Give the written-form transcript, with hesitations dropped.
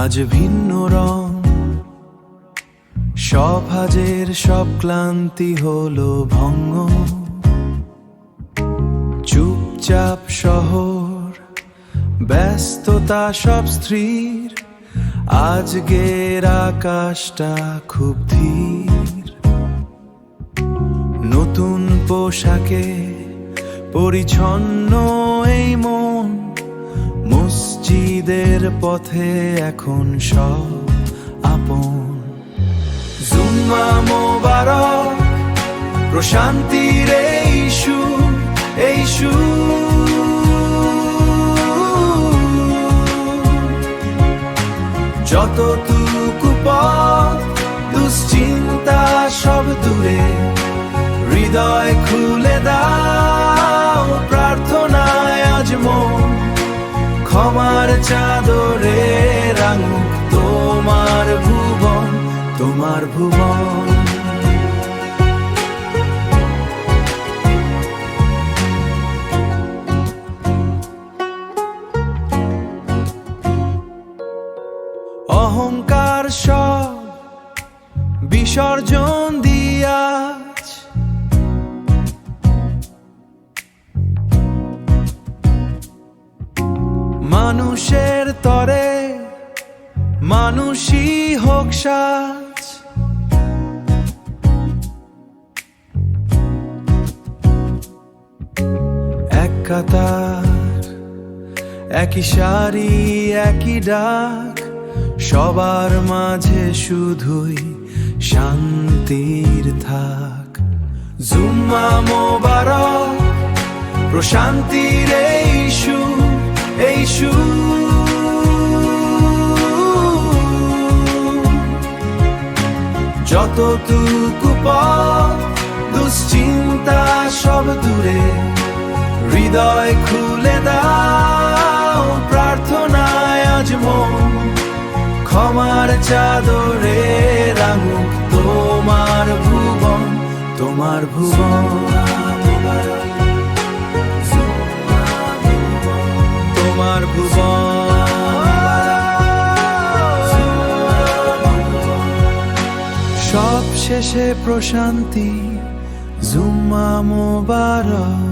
আজ ভিন্ন রং, সব হাজের সব ক্লান্তি হলো ভঙ্গ। চুপচাপ শহর, ব্যস্ততা সব স্থির, আজকের আকাশটা খুব ধীর। নতুন পোশাকে পরিচ্ছন্ন এই মন, মসজিদের পথে এখন সব আপন। জুম্মা মোবারক, প্রশান্তির এই সুর, এই সুর। যতটুকু পথ, দুশ্চিন্তা সব দূরে, হৃদয় খুলে দাও প্রার্থনায় আজ মন। ক্ষমার চাদরে রাঙুক তোমার ভুবন, তোমার ভুবন। অহংকার সব বিসর্জন দিয়া, মানুষের তরে মানুষই হোক সাজ। এক কাতার, একই সারি, একই ডাক, সবার মাঝে শুধুই শান্তির থাক। জুম্মা মোবারক, প্রশান্তির এই সুর, এই সুর। যতটুকু পথ, দুশ্চিন্তা সব দূরে, হৃদয় খুলে দাও প্রার্থনায় আজ মন। ক্ষমার চাদরে রাঙুক তোমার ভুবন, তোমার ভুবন। তোমার ভুবন। সব শেষে প্রশান্তি, জুম্মা মোবারক।